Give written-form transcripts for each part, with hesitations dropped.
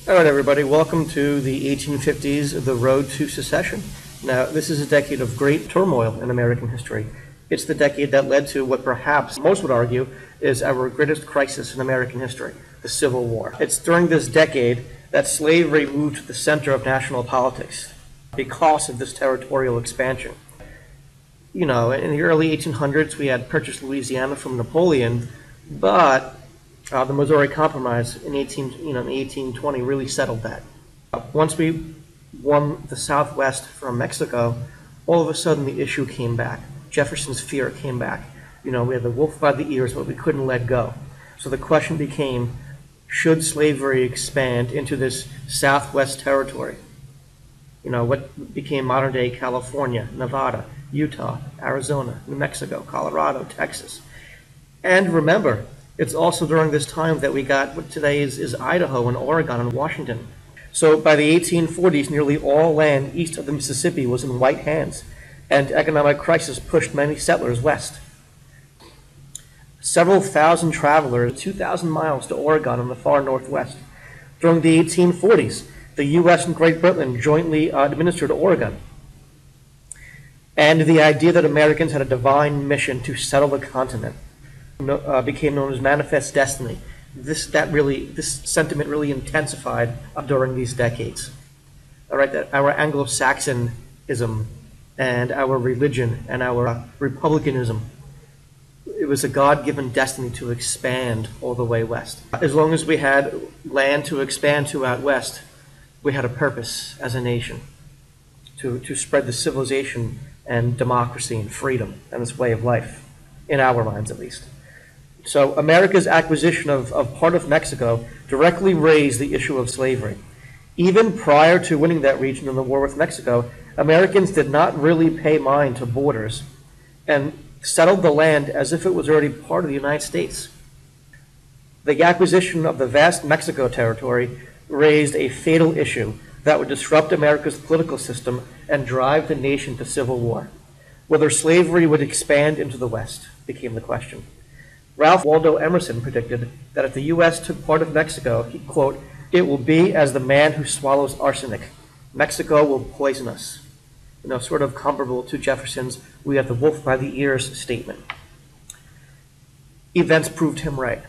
All right, everybody, welcome to the 1850s, the road to secession. Now, this is a decade of great turmoil in American history. It's the decade that led to what perhaps most would argue is our greatest crisis in American history, the Civil War. It's during this decade that slavery moved to the center of national politics because of this territorial expansion. You know, in the early 1800s, we had purchased Louisiana from Napoleon, but the Missouri Compromise in 1820 really settled that. Once we won the Southwest from Mexico, all of a sudden the issue came back. Jefferson's fear came back. You know, we had the wolf by the ears, but we couldn't let go. So the question became, should slavery expand into this Southwest territory? You know, what became modern-day California, Nevada, Utah, Arizona, New Mexico, Colorado, Texas. And remember, it's also during this time that we got what today is Idaho and Oregon and Washington. So by the 1840s, nearly all land east of the Mississippi was in white hands, and economic crisis pushed many settlers west. Several thousand travelers, 2,000 miles to Oregon in the far northwest. During the 1840s, the U.S. and Great Britain jointly administered Oregon. And the idea that Americans had a divine mission to settle the continent became known as manifest destiny. This sentiment really intensified during these decades. All right, that our Anglo-Saxonism and our religion and our republicanism, it was a God-given destiny to expand all the way west. As long as we had land to expand to out west, we had a purpose as a nation to spread the civilization and democracy and freedom and this way of life, in our minds at least. So America's acquisition of part of Mexico directly raised the issue of slavery. Even prior to winning that region in the war with Mexico, Americans did not really pay mind to borders and settled the land as if it was already part of the United States. The acquisition of the vast Mexico territory raised a fatal issue that would disrupt America's political system and drive the nation to civil war. Whether slavery would expand into the West became the question. Ralph Waldo Emerson predicted that if the U.S. took part of Mexico, he, quote, "It will be as the man who swallows arsenic. Mexico will poison us." You know, sort of comparable to Jefferson's "we have the wolf by the ears" statement. Events proved him right.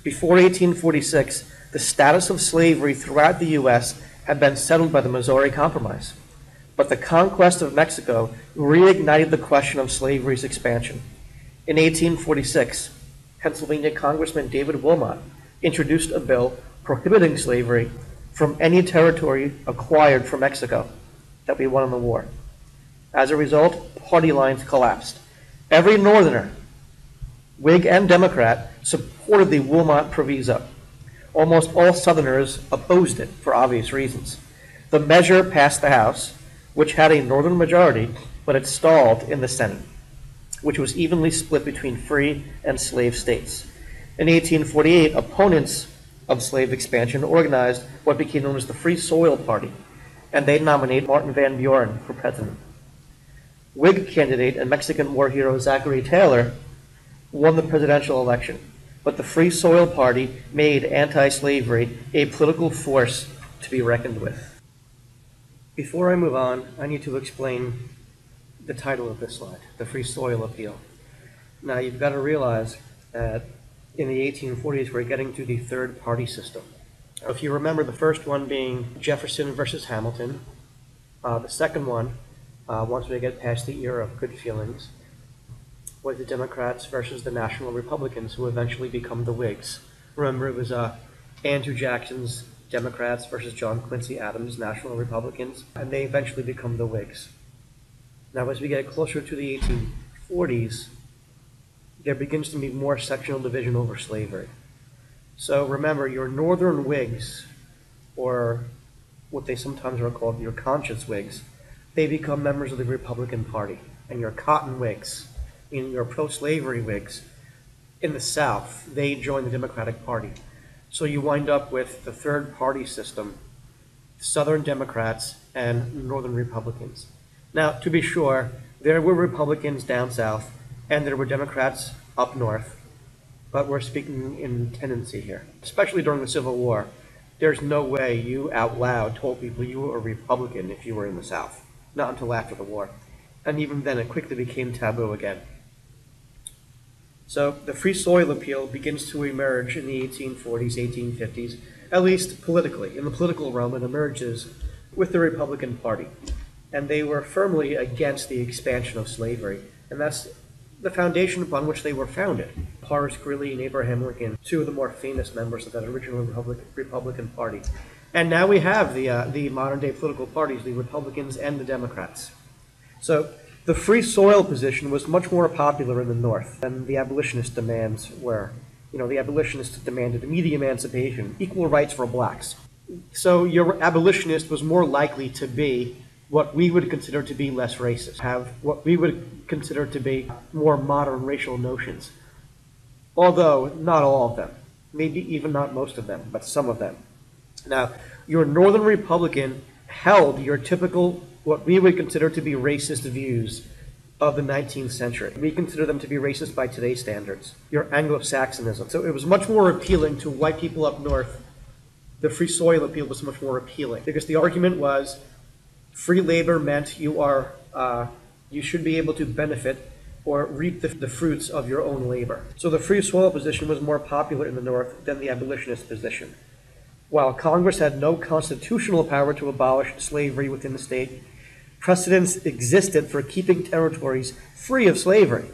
Before 1846, the status of slavery throughout the U.S. had been settled by the Missouri Compromise. But the conquest of Mexico reignited the question of slavery's expansion. In 1846, Pennsylvania Congressman David Wilmot introduced a bill prohibiting slavery from any territory acquired from Mexico that we won in the war. As a result, party lines collapsed. Every Northerner, Whig and Democrat, supported the Wilmot Proviso. Almost all Southerners opposed it for obvious reasons. The measure passed the House, which had a Northern majority, but it stalled in the Senate, which was evenly split between free and slave states. In 1848, opponents of slave expansion organized what became known as the Free Soil Party, and they nominated Martin Van Buren for president. Whig candidate and Mexican war hero Zachary Taylor won the presidential election, but the Free Soil Party made anti-slavery a political force to be reckoned with. Before I move on, I need to explain the title of this slide, the Free Soil Appeal. Now, you've got to realize that in the 1840s, we're getting to the third party system. If you remember, the first one being Jefferson versus Hamilton. The second one, once we get past the era of good feelings, was the Democrats versus the National Republicans, who eventually become the Whigs. Remember, it was Andrew Jackson's Democrats versus John Quincy Adams' National Republicans, and they eventually become the Whigs. Now, as we get closer to the 1840s, there begins to be more sectional division over slavery. So remember, your Northern Whigs, or what they sometimes are called your conscience Whigs, they become members of the Republican Party. And your Cotton Whigs, meaning your pro-slavery Whigs, in the South, they join the Democratic Party. So you wind up with the third party system, Southern Democrats and Northern Republicans. Now, to be sure, there were Republicans down south, and there were Democrats up north, but we're speaking in tendency here. Especially during the Civil War, there's no way you out loud told people you were a Republican if you were in the South. Not until after the war. And even then, it quickly became taboo again. So the free soil appeal begins to emerge in the 1840s, 1850s, at least politically. In the political realm, it emerges with the Republican Party. And they were firmly against the expansion of slavery. And that's the foundation upon which they were founded. Horace Greeley and Abraham Lincoln, two of the more famous members of that original Republican Party. And now we have the modern-day political parties, the Republicans and the Democrats. So the free soil position was much more popular in the North than the abolitionist demands were. The abolitionists demanded immediate emancipation, equal rights for blacks. So your abolitionist was more likely to be what we would consider to be less racist, have what we would consider to be more modern racial notions. Although not all of them, maybe even not most of them, but some of them. Now, your Northern Republican held your typical, what we would consider to be racist views of the 19th century. We consider them to be racist by today's standards, your Anglo-Saxonism. So it was much more appealing to white people up north. The free soil appeal was much more appealing because the argument was free labor meant you should be able to benefit or reap the fruits of your own labor. So the free soil position was more popular in the North than the abolitionist position. While Congress had no constitutional power to abolish slavery within the state, precedents existed for keeping territories free of slavery.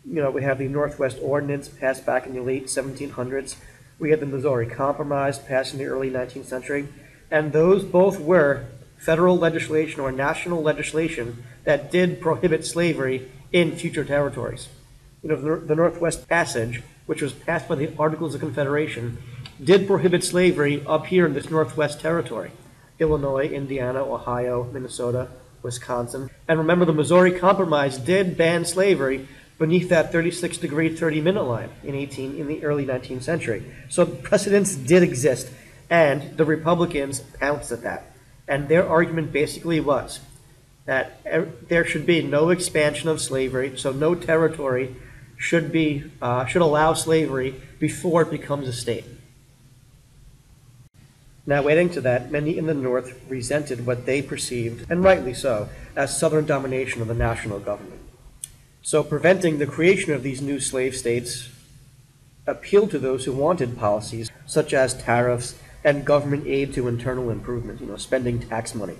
We have the Northwest Ordinance passed back in the late 1700s. We had the Missouri Compromise passed in the early 19th century. And those both were federal legislation or national legislation that did prohibit slavery in future territories. The Northwest Passage, which was passed by the Articles of Confederation, did prohibit slavery up here in this Northwest Territory. Illinois, Indiana, Ohio, Minnesota, Wisconsin. And remember, the Missouri Compromise did ban slavery beneath that 36-degree 30-minute line in the early 19th century. So precedents did exist, and the Republicans pounced at that. And their argument basically was that there should be no expansion of slavery, so no territory should allow slavery before it becomes a state. Now, adding to that, many in the North resented what they perceived, and rightly so, as Southern domination of the national government. So preventing the creation of these new slave states appealed to those who wanted policies such as tariffs and government aid to internal improvement, spending tax money,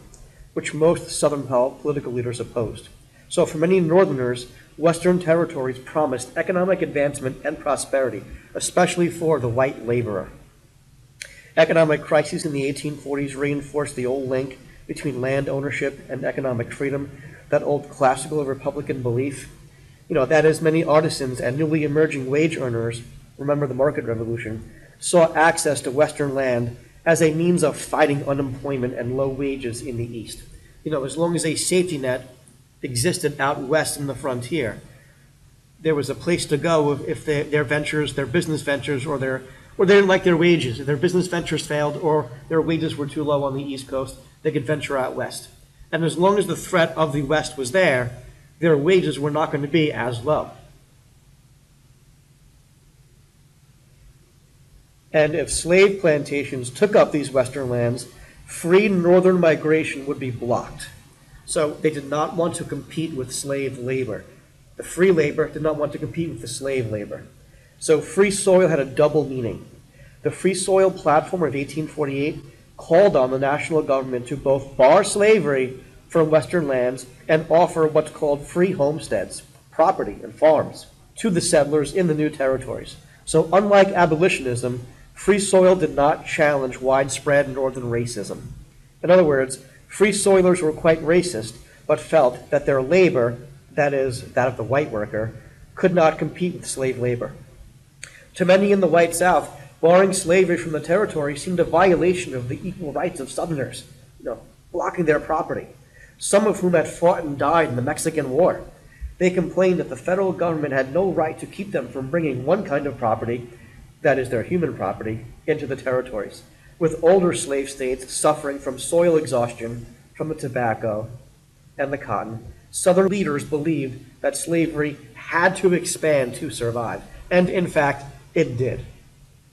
which most Southern political leaders opposed. So for many Northerners, Western territories promised economic advancement and prosperity, especially for the white laborer. Economic crises in the 1840s reinforced the old link between land ownership and economic freedom, that old classical Republican belief. That is, many artisans and newly emerging wage earners, remember the market revolution, saw access to Western land as a means of fighting unemployment and low wages in the East. As long as a safety net existed out west in the frontier, there was a place to go if their ventures, their business ventures, or they didn't like their wages. If their business ventures failed or their wages were too low on the East Coast, they could venture out west. And as long as the threat of the West was there, their wages were not going to be as low. And if slave plantations took up these Western lands, free Northern migration would be blocked. So they did not want to compete with slave labor. The free labor did not want to compete with the slave labor. So free soil had a double meaning. The Free Soil Platform of 1848 called on the national government to both bar slavery from Western lands and offer what's called free homesteads, property and farms, to the settlers in the new territories. So unlike abolitionism, free soil did not challenge widespread Northern racism. In other words, free soilers were quite racist, but felt that their labor, that is, that of the white worker, could not compete with slave labor. To many in the white South, barring slavery from the territory seemed a violation of the equal rights of Southerners, blocking their property, some of whom had fought and died in the Mexican War. They complained that the federal government had no right to keep them from bringing one kind of property, that is their human property, into the territories, with older slave states suffering from soil exhaustion from the tobacco and the cotton. Southern leaders believed that slavery had to expand to survive, and in fact, it did.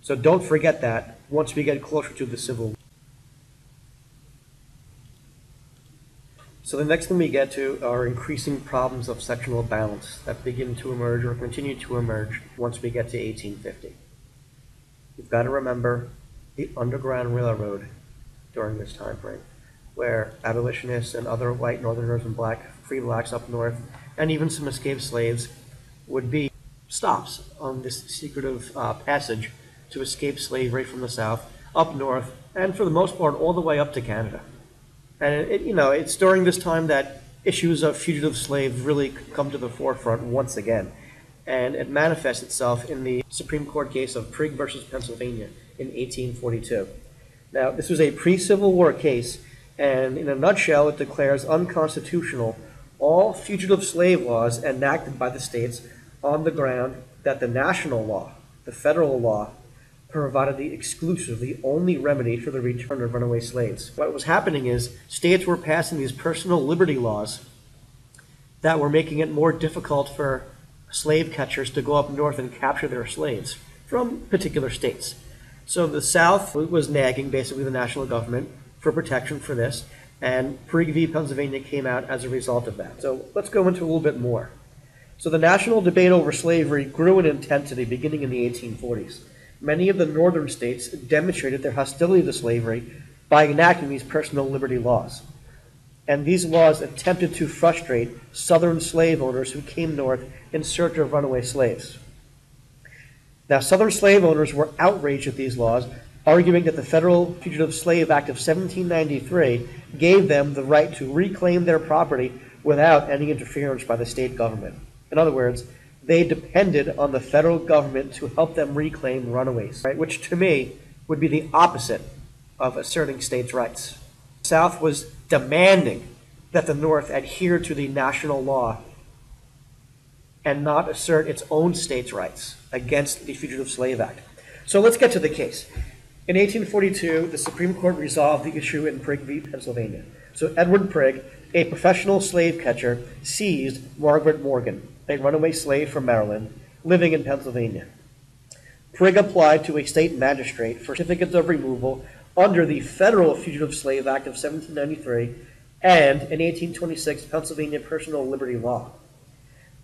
So don't forget that once we get closer to the Civil War. So the next thing we get to are increasing problems of sectional balance that begin to emerge or continue to emerge once we get to 1850. You've got to remember the Underground Railroad during this time frame, where abolitionists and other white Northerners and free blacks up north, and even some escaped slaves, would be stops on this secretive passage to escape slavery from the South up north, and for the most part all the way up to Canada. And it's during this time that issues of fugitive slaves really come to the forefront once again. And it manifests itself in the Supreme Court case of Prigg versus Pennsylvania in 1842. Now, this was a pre-Civil War case, and in a nutshell, it declares unconstitutional all fugitive slave laws enacted by the states on the ground that the national law, the federal law, provided the only remedy for the return of runaway slaves. What was happening is states were passing these personal liberty laws that were making it more difficult for slave catchers to go up north and capture their slaves from particular states. So the South was nagging basically the national government for protection for this, and Prigg v. Pennsylvania came out as a result of that. So let's go into a little bit more. So the national debate over slavery grew in intensity beginning in the 1840s. Many of the northern states demonstrated their hostility to slavery by enacting these personal liberty laws. And these laws attempted to frustrate southern slave owners who came north in search of runaway slaves. Now, southern slave owners were outraged at these laws, arguing that the Federal Fugitive Slave Act of 1793 gave them the right to reclaim their property without any interference by the state government. In other words, they depended on the federal government to help them reclaim runaways, right? Which to me would be the opposite of asserting states' rights. The South was demanding that the North adhere to the national law and not assert its own states' rights against the Fugitive Slave Act. So let's get to the case. In 1842, the Supreme Court resolved the issue in Prigg v. Pennsylvania. So Edward Prigg, a professional slave catcher, seized Margaret Morgan, a runaway slave from Maryland, living in Pennsylvania. Prigg applied to a state magistrate for certificates of removal under the Federal Fugitive Slave Act of 1793 and in 1826 Pennsylvania Personal Liberty Law.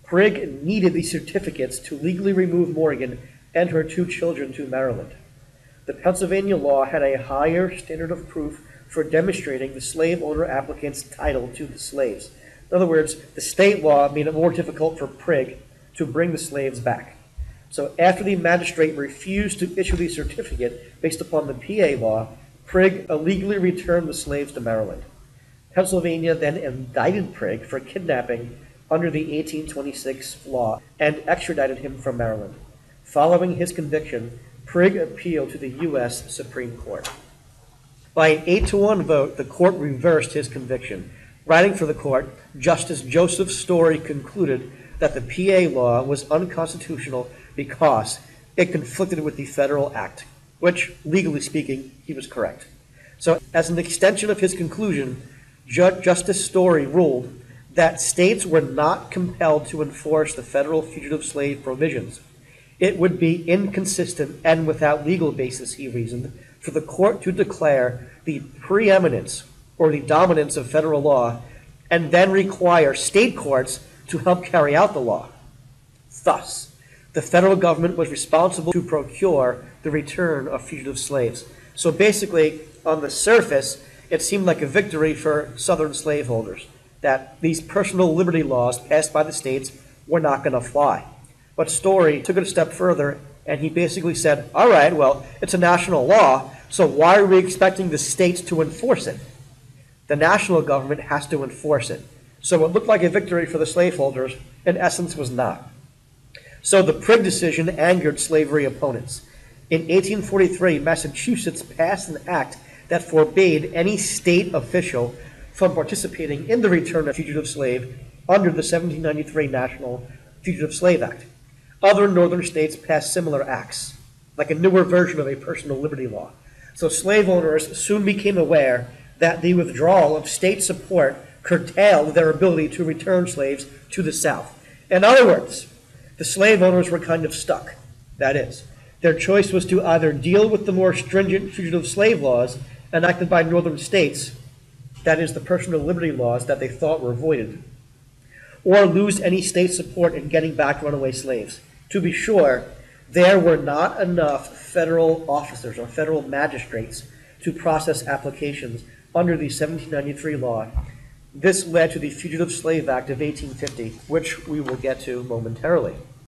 Prigg needed these certificates to legally remove Morgan and her 2 children to Maryland. The Pennsylvania law had a higher standard of proof for demonstrating the slave owner applicant's title to the slaves. In other words, the state law made it more difficult for Prigg to bring the slaves back. So after the magistrate refused to issue the certificate based upon the PA law, Prigg illegally returned the slaves to Maryland. Pennsylvania then indicted Prigg for kidnapping under the 1826 law and extradited him from Maryland. Following his conviction, Prigg appealed to the U.S. Supreme Court. By an 8-1 vote, the court reversed his conviction. Writing for the court, Justice Joseph Story concluded that the PA law was unconstitutional because it conflicted with the federal act, which, legally speaking, he was correct. So, as an extension of his conclusion, Justice Story ruled that states were not compelled to enforce the federal fugitive slave provisions. It would be inconsistent and without legal basis, he reasoned, for the court to declare the preeminence or the dominance of federal law and then require state courts to help carry out the law. Thus, the federal government was responsible to procure the return of fugitive slaves. So basically, on the surface, it seemed like a victory for Southern slaveholders, that these personal liberty laws passed by the states were not going to fly. But Story took it a step further, and he basically said, all right, well, it's a national law, so why are we expecting the states to enforce it? The national government has to enforce it. So what looked like a victory for the slaveholders, in essence, was not. So the Prigg decision angered slavery opponents. In 1843, Massachusetts passed an act that forbade any state official from participating in the return of fugitive slave under the 1793 National Fugitive Slave Act. Other northern states passed similar acts, like a newer version of a personal liberty law. So slave owners soon became aware that the withdrawal of state support curtailed their ability to return slaves to the South. In other words, the slave owners were kind of stuck. That is, Their choice was to either deal with the more stringent fugitive slave laws enacted by northern states, that is, the personal liberty laws that they thought were voided, or lose any state support in getting back runaway slaves. To be sure, there were not enough federal officers or federal magistrates to process applications under the 1793 law. This led to the Fugitive Slave Act of 1850, which we will get to momentarily.